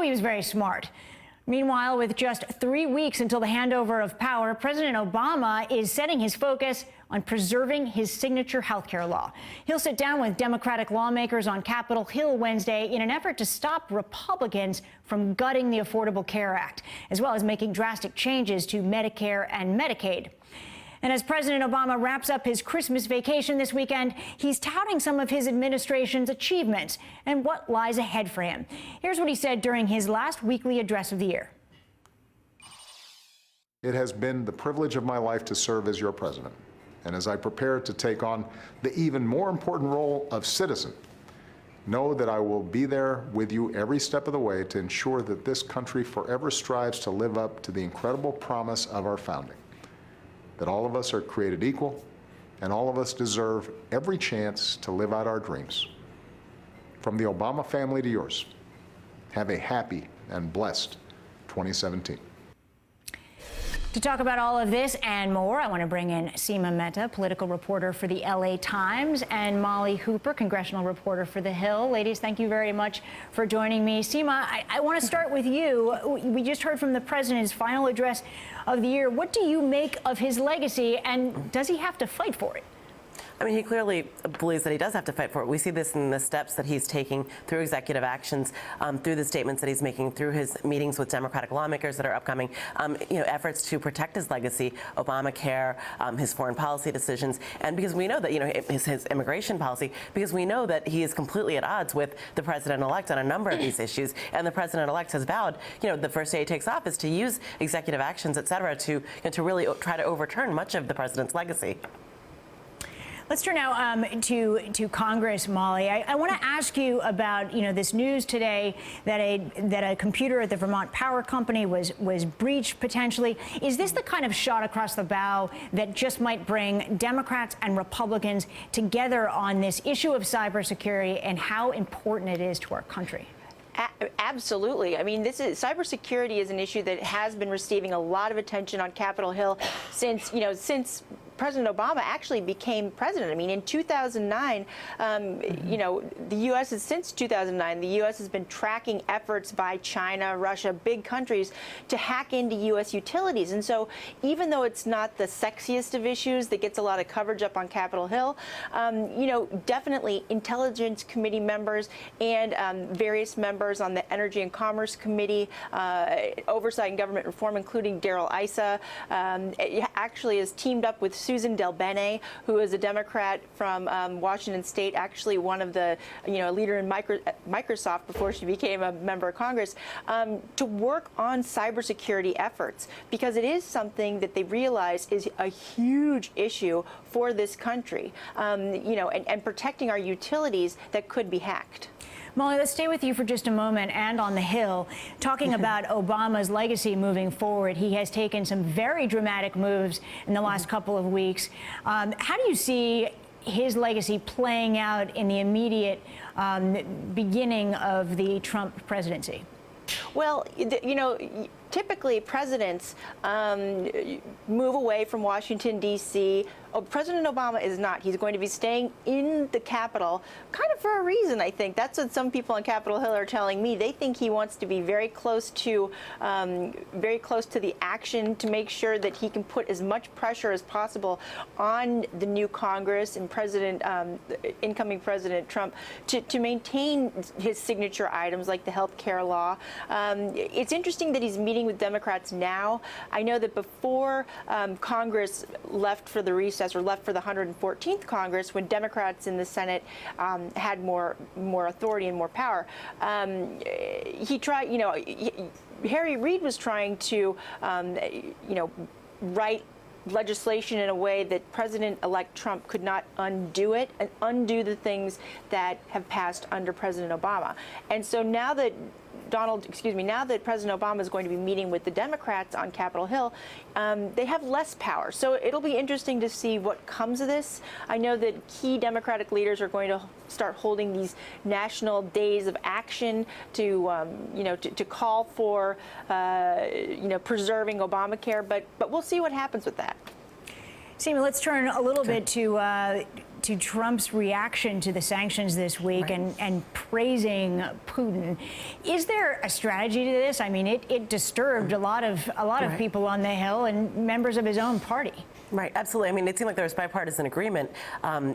he was very smart. Meanwhile, with just 3 weeks until the handover of power, President Obama is setting his focus on preserving his signature health care law. He'll sit down with Democratic lawmakers on Capitol Hill Wednesday in an effort to stop Republicans from gutting the Affordable Care Act, as well as making drastic changes to Medicare and Medicaid. And as President Obama wraps up his Christmas vacation this weekend, he's touting some of his administration's achievements and what lies ahead for him. Here's what he said during his last weekly address of the year. It has been the privilege of my life to serve as your president. And as I prepare to take on the even more important role of citizen, know that I will be there with you every step of the way to ensure that this country forever strives to live up to the incredible promise of our founding, that all of us are created equal and all of us deserve every chance to live out our dreams. From the Obama family to yours, have a happy and blessed 2017. To talk about all of this and more, I want to bring in Seema Mehta, political reporter for the LA Times, and Molly Hooper, congressional reporter for The Hill. Ladies, thank you very much for joining me. Seema, I want to start with you. We just heard from the president's final address of the year. What do you make of his legacy, and does he have to fight for it? I mean, he clearly believes that he does have to fight for it. We see this in the steps that he's taking through executive actions, through the statements that he's making, through his meetings with Democratic lawmakers that are upcoming, efforts to protect his legacy, Obamacare, his foreign policy decisions, and because we know that, his immigration policy, because we know that he is completely at odds with the president-elect on a number of these issues, and the president-elect has vowed, the first day he takes office to use executive actions, et cetera, to really try to overturn much of the president's legacy. Let's turn now to Congress, Molly. I want to ask you about this news today that a computer at the Vermont Power Company was breached potentially. Is this the kind of shot across the bow that just might bring Democrats and Republicans together on this issue of cybersecurity and how important it is to our country? Absolutely. I mean, cybersecurity is an issue that has been receiving a lot of attention on Capitol Hill since President Obama actually became president. I mean, in 2009, the U.S. since 2009, the U.S. has been tracking efforts by China, Russia, big countries to hack into U.S. utilities. And so even though it's not the sexiest of issues that gets a lot of coverage up on Capitol Hill, definitely Intelligence Committee members and various members on the Energy and Commerce Committee, Oversight and Government Reform, including Darrell Issa, actually has teamed up with Susan Del Bene, who is a Democrat from Washington State, actually one of the, leader in Microsoft before she became a member of Congress, to work on cybersecurity efforts, because it is something that they realize is a huge issue for this country, and protecting our utilities that could be hacked. Molly, let's stay with you for just a moment and on the Hill, talking about Obama's legacy moving forward. He has taken some very dramatic moves in the last couple of weeks. How do you see his legacy playing out in the immediate beginning of the Trump presidency? Well, typically presidents move away from Washington, D.C. President Obama is not. He's going to be staying in the Capitol, kind of for a reason, I think. That's what some people on Capitol Hill are telling me. They think he wants to be very close to the action to make sure that he can put as much pressure as possible on the new Congress and incoming President Trump to maintain his signature items like the health care law. It's interesting that he's meeting with Democrats now. I know that before Congress left for the recess, or left for the 114th Congress, when Democrats in the Senate had more authority and more power, he tried. Harry Reid was trying to, write legislation in a way that President-elect Trump could not undo it and undo the things that have passed under President Obama. And so now that now that President Obama is going to be meeting with the Democrats on Capitol Hill, they have less power. So it'll be interesting to see what comes of this. I know that key Democratic leaders are going to start holding these national days of action to, to call for, preserving Obamacare. But we'll see what happens with that. Seema, let's turn a little bit to to Trump's reaction to the sanctions this week and praising Putin. Is there a strategy to this? I mean, it disturbed a lot of people on the Hill and members of his own party. Right, absolutely. I mean, it seemed like there was bipartisan agreement,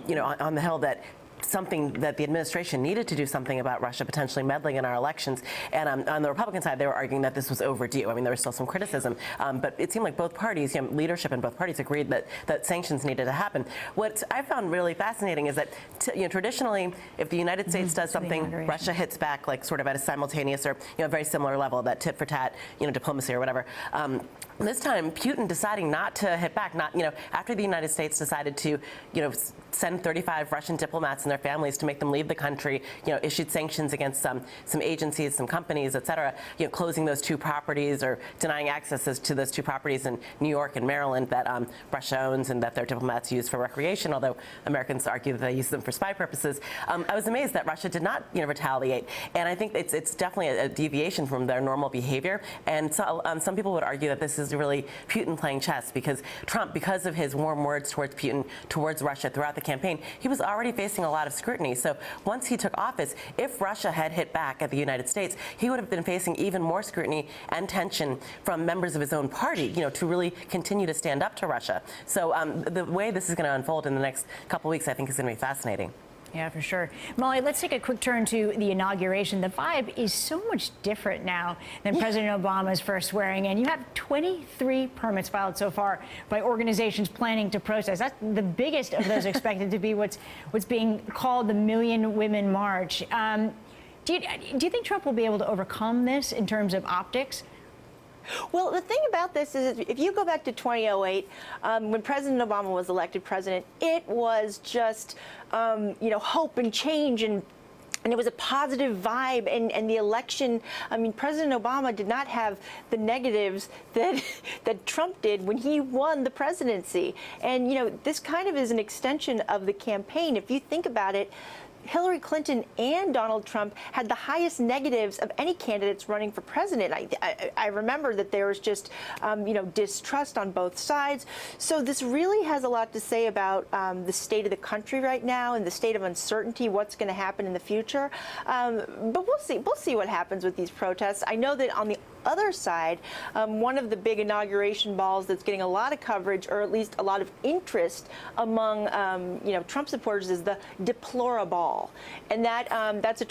you know, on the Hill that the administration needed to do something about Russia potentially meddling in our elections. And on the Republican side, they were arguing that this was overdue. I mean, there was still some criticism, but it seemed like both parties, you know, leadership in both parties agreed that sanctions needed to happen. What I found really fascinating is that, you know, traditionally, if the United States does something, Russia hits back, like sort of at a simultaneous or, you know, very similar level, that tit for tat, you know, diplomacy or whatever. This time, Putin deciding not to hit back, not, you know, after the United States decided to, you know, send 35 Russian diplomats and their families to make them leave the country, you know, issued sanctions against some agencies, some companies, et cetera, you know, closing those two properties or denying access to those two properties in New York and Maryland that Russia owns and that their diplomats use for recreation, although Americans argue that they use them for spy purposes. I was amazed that Russia did not, you know, retaliate. And I think it's definitely a deviation from their normal behavior. And so, some people would argue that this is really Putin playing chess, because Trump, because of his warm words towards Putin, towards Russia throughout the campaign, he was already facing a lot of scrutiny. So once he took office, if Russia had hit back at the United States, he would have been facing even more scrutiny and tension from members of his own party, you know, to really continue to stand up to Russia. So the way this is going to unfold in the next couple weeks, I think, is going to be fascinating. Yeah, for sure. Molly, let's take a quick turn to the inauguration. The vibe is so much different now than President Obama's first swearing in. You have 23 permits filed so far by organizations planning to protest. That's the biggest of those expected to be what's being called the Million Women March. Do you think Trump will be able to overcome this in terms of optics? Well, the thing about this is, if you go back to 2008, when President Obama was elected president, it was just, you know, hope and change, and it was a positive vibe, and the election, I mean, President Obama did not have the negatives that Trump did when he won the presidency. And, you know, this kind of is an extension of the campaign. If you think about it, Hillary Clinton and Donald Trump had the highest negatives of any candidates running for president. I remember that there was just, you know, distrust on both sides. So this really has a lot to say about the state of the country right now and the state of uncertainty, what's going to happen in the future. But we'll see. We'll see what happens with these protests. I know that on the other side, one of the big inauguration balls that's getting a lot of coverage, or at least a lot of interest among you know, Trump supporters, is the deplorable. And that's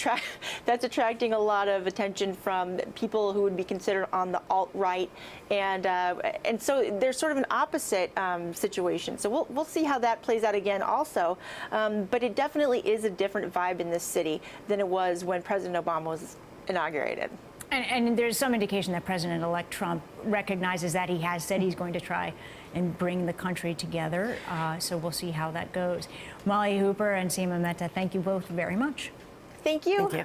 attracting a lot of attention from people who would be considered on the alt-right, and so there's sort of an opposite situation. So we'll see how that plays out again also, but it definitely is a different vibe in this city than it was when President Obama was inaugurated. And there's some indication that President-elect Trump recognizes that. He has said he's going to try and bring the country together. So we'll see how that goes. Molly Hooper and Seema Mehta, thank you both very much. Thank you. Thank you.